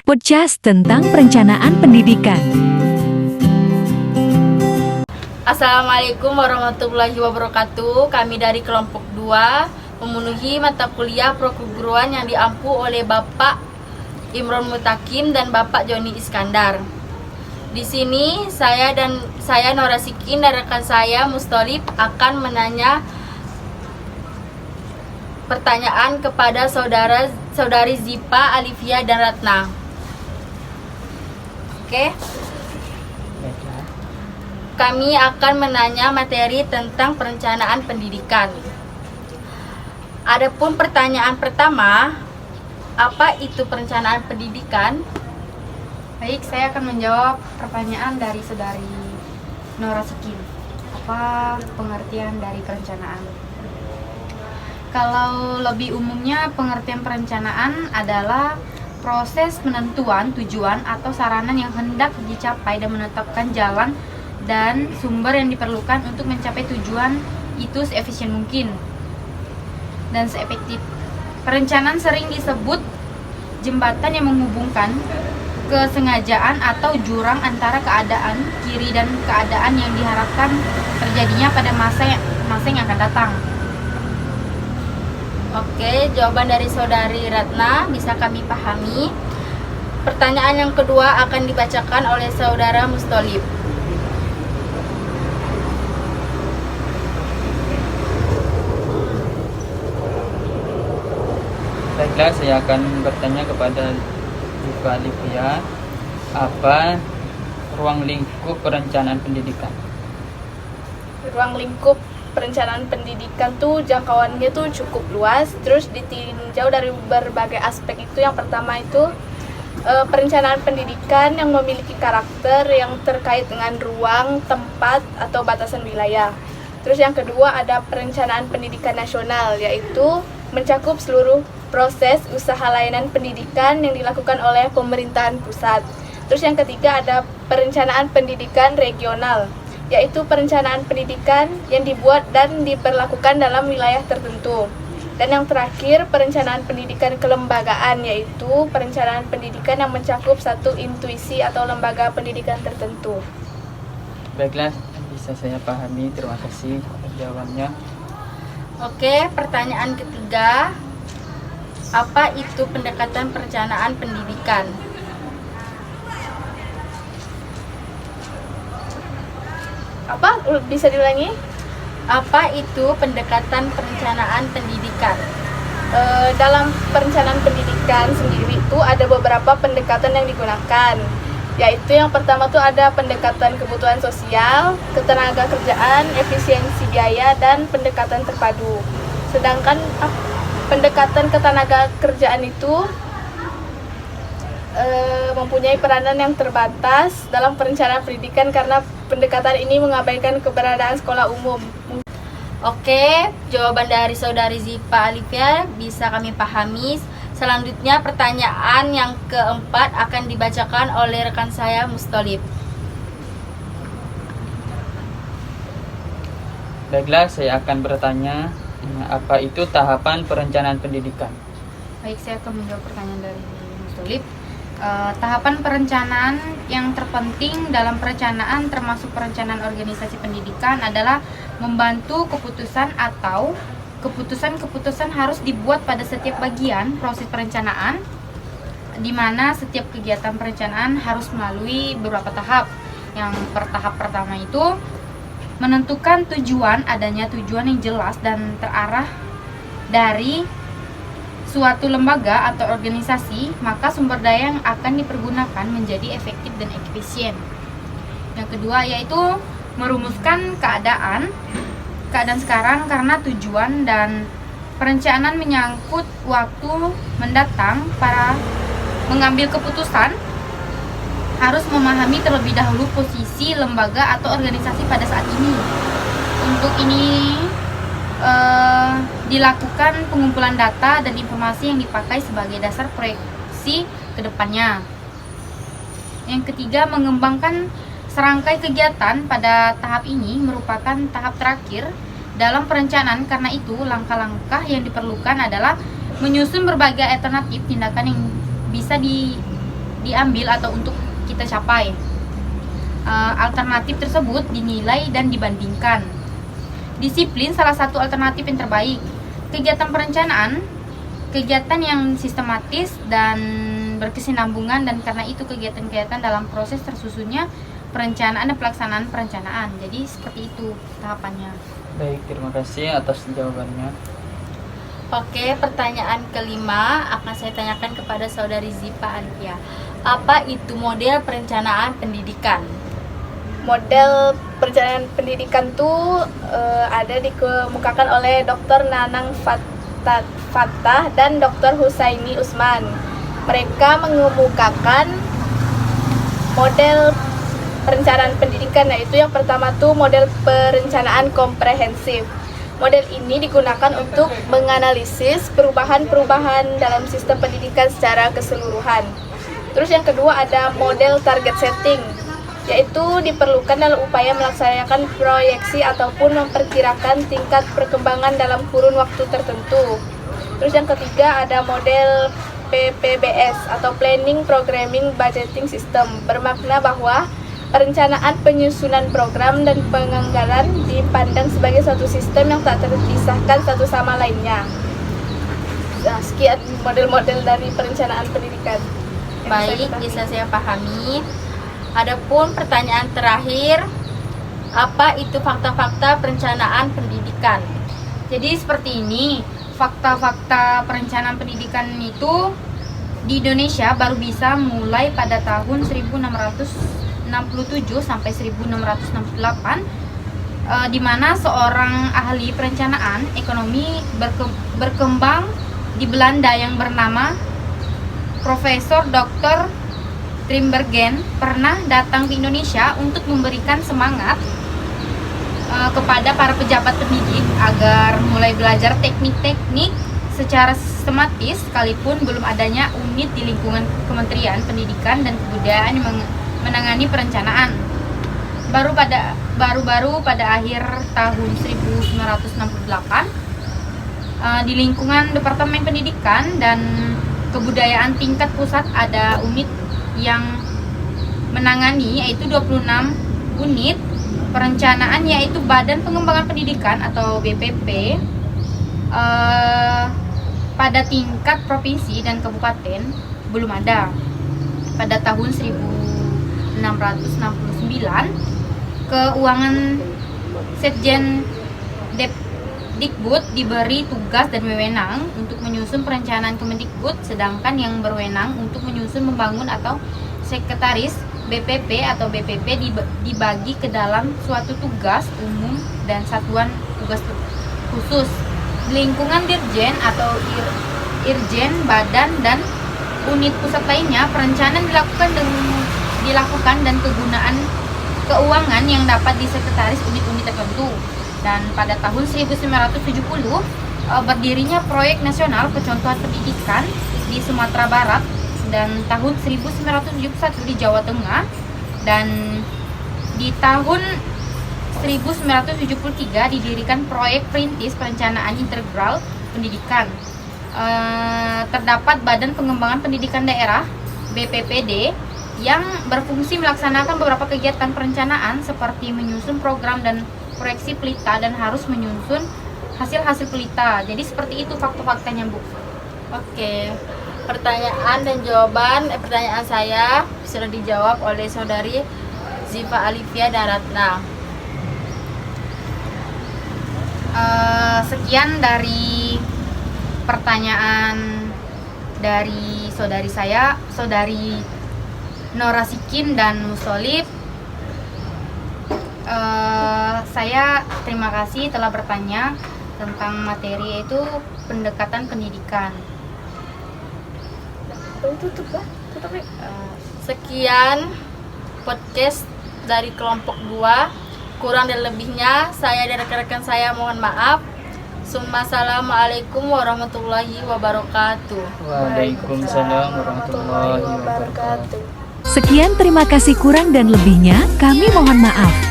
podcast tentang perencanaan pendidikan. Assalamualaikum warahmatullahi wabarakatuh. Kami dari kelompok 2 memenuhi mata kuliah perguruan yang diampu oleh Bapak Imron Mutakim dan Bapak Joni Iskandar. Di sini saya Nora Sikin dan rekan saya Mustolib akan menanya pertanyaan kepada saudari Zipa, Alifia, dan Ratna. Oke. Kami akan menanya materi tentang perencanaan pendidikan. Adapun pertanyaan pertama, apa itu perencanaan pendidikan? Baik, saya akan menjawab pertanyaan dari saudari Nora Sikin. Apa pengertian dari perencanaan? Kalau lebih umumnya, pengertian perencanaan adalah proses penentuan tujuan atau sarana yang hendak dicapai dan menetapkan jalan dan sumber yang diperlukan untuk mencapai tujuan itu seefisien mungkin dan seefektif. Perencanaan sering disebut jembatan yang menghubungkan kesengajaan atau jurang antara keadaan kiri dan keadaan yang diharapkan terjadinya pada masa yang akan datang. Oke, jawaban dari saudari Ratna bisa kami pahami. Pertanyaan yang kedua akan dibacakan oleh saudara Mustolib. Baiklah, saya akan bertanya kepada Zipa Alifia, apa ruang lingkup perencanaan pendidikan? Ruang lingkup perencanaan pendidikan tuh jangkauannya tuh cukup luas, terus ditinjau dari berbagai aspek. Itu yang pertama itu perencanaan pendidikan yang memiliki karakter yang terkait dengan ruang, tempat, atau batasan wilayah. Terus yang kedua ada perencanaan pendidikan nasional, yaitu mencakup seluruh proses usaha layanan pendidikan yang dilakukan oleh pemerintahan pusat. Terus yang ketiga ada perencanaan pendidikan regional, yaitu perencanaan pendidikan yang dibuat dan diberlakukan dalam wilayah tertentu. Dan yang terakhir, perencanaan pendidikan kelembagaan, yaitu perencanaan pendidikan yang mencakup satu intuisi atau lembaga pendidikan tertentu. Baiklah, bisa saya pahami. Terima kasih atas jawabannya. Oke, pertanyaan ketiga, apa itu pendekatan perencanaan pendidikan? Apa? Bisa diulangi? Apa itu pendekatan perencanaan pendidikan? Dalam perencanaan pendidikan sendiri itu ada beberapa pendekatan yang digunakan, yaitu yang pertama tuh ada pendekatan kebutuhan sosial, ketenaga kerjaan, efisiensi biaya, dan pendekatan terpadu. Sedangkan pendekatan ketenaga kerjaan itu mempunyai peranan yang terbatas dalam perencanaan pendidikan karena pendekatan ini mengabaikan keberadaan sekolah umum. Oke, jawaban dari saudari Zipa Alifia bisa kami pahami. Selanjutnya pertanyaan yang keempat akan dibacakan oleh rekan saya Mustolib. Baiklah, saya akan bertanya, apa itu tahapan perencanaan pendidikan? Baik, saya akan menjawab pertanyaan dari Mustolib. Tahapan perencanaan yang terpenting dalam perencanaan termasuk perencanaan organisasi pendidikan adalah membantu keputusan atau keputusan harus dibuat pada setiap bagian proses perencanaan, di mana setiap kegiatan perencanaan harus melalui beberapa tahap. Yang tahap pertama itu menentukan tujuan, adanya tujuan yang jelas dan terarah dari suatu lembaga atau organisasi, maka sumber daya yang akan dipergunakan menjadi efektif dan efisien. Yang kedua yaitu merumuskan keadaan sekarang karena tujuan dan perencanaan menyangkut waktu mendatang. Para mengambil keputusan harus memahami terlebih dahulu posisi lembaga atau organisasi pada saat ini. Untuk ini dilakukan pengumpulan data dan informasi yang dipakai sebagai dasar proyeksi ke depannya. Yang ketiga, mengembangkan serangkai kegiatan pada tahap ini merupakan tahap terakhir dalam perencanaan. Karena itu, langkah-langkah yang diperlukan adalah menyusun berbagai alternatif tindakan yang bisa diambil atau untuk kita capai. Alternatif tersebut dinilai dan dibandingkan. Disiplin salah satu alternatif yang terbaik. Kegiatan perencanaan, kegiatan yang sistematis dan berkesinambungan, dan karena itu kegiatan-kegiatan dalam proses tersusunnya perencanaan dan pelaksanaan perencanaan. Jadi seperti itu tahapannya. Baik, terima kasih atas jawabannya. Oke, pertanyaan kelima akan saya tanyakan kepada Saudari Ziva Alifia. Apa itu model perencanaan pendidikan? Model perencanaan pendidikan tuh ada dikemukakan oleh Dr. Nanang Fattah dan Dr. Husaini Usman. Mereka mengemukakan model perencanaan pendidikan, yaitu yang pertama tuh model perencanaan komprehensif. Model ini digunakan untuk menganalisis perubahan-perubahan dalam sistem pendidikan secara keseluruhan. Terus yang kedua ada model target setting, yaitu diperlukan dalam upaya melaksanakan proyeksi ataupun memperkirakan tingkat perkembangan dalam kurun waktu tertentu. Terus yang ketiga ada model PPBS atau Planning Programming Budgeting System, bermakna bahwa perencanaan penyusunan program dan penganggaran dipandang sebagai suatu sistem yang tak terpisahkan satu sama lainnya. Nah, sekian model-model dari perencanaan pendidikan. Baik, bisa saya pahami. Adapun pertanyaan terakhir, apa itu fakta-fakta perencanaan pendidikan? Jadi seperti ini, fakta-fakta perencanaan pendidikan itu di Indonesia baru bisa mulai pada tahun 1667 sampai 1668, di mana seorang ahli perencanaan ekonomi berkembang di Belanda yang bernama Profesor Dr. Trimbergen pernah datang ke Indonesia untuk memberikan semangat kepada para pejabat pendidik agar mulai belajar teknik-teknik secara sistematis, sekalipun belum adanya unit di lingkungan Kementerian Pendidikan dan Kebudayaan yang menangani perencanaan. Baru-baru pada akhir tahun 1968, di lingkungan Departemen Pendidikan dan Kebudayaan tingkat pusat ada unit yang menangani, yaitu 26 unit perencanaan, yaitu Badan Pengembangan Pendidikan atau BPP. Pada tingkat provinsi dan kabupaten belum ada. Pada tahun 1669, Keuangan Setjen Dikbud diberi tugas dan wewenang untuk menyusun perencanaan Kemendikbud, sedangkan yang berwenang untuk menyusun, membangun atau sekretaris BPP atau BPP dibagi ke dalam suatu tugas umum dan satuan tugas khusus. Lingkungan Dirjen atau Irjen, Badan, dan unit pusat lainnya, perencanaan dilakukan dan kegunaan keuangan yang dapat disekretaris unit-unit tertentu. Dan pada tahun 1970 berdirinya Proyek Nasional Percontohan Pendidikan di Sumatera Barat, dan tahun 1971 di Jawa Tengah, dan di tahun 1973 didirikan Proyek Perintis Perencanaan Integral Pendidikan. Terdapat Badan Pengembangan Pendidikan Daerah BPPD yang berfungsi melaksanakan beberapa kegiatan perencanaan seperti menyusun program dan proyeksi pelita dan harus menyusun hasil-hasil pelita. Jadi seperti itu fakta-faktanya, Bu. Oke, pertanyaan dan jawaban pertanyaan saya sudah dijawab oleh Saudari Ziva Alifia dan Ratna. Sekian dari pertanyaan dari saudari saya, Saudari Nora Sikin dan Mustolib. Saya terima kasih telah bertanya tentang materi, yaitu pendekatan pendidikan. Tutup ya. Sekian podcast dari kelompok 2. Kurang dan lebihnya saya dan rekan-rekan saya mohon maaf. Assalamualaikum warahmatullahi wabarakatuh. Waalaikumsalam warahmatullahi wabarakatuh. Sekian, terima kasih. Kurang dan lebihnya kami mohon maaf.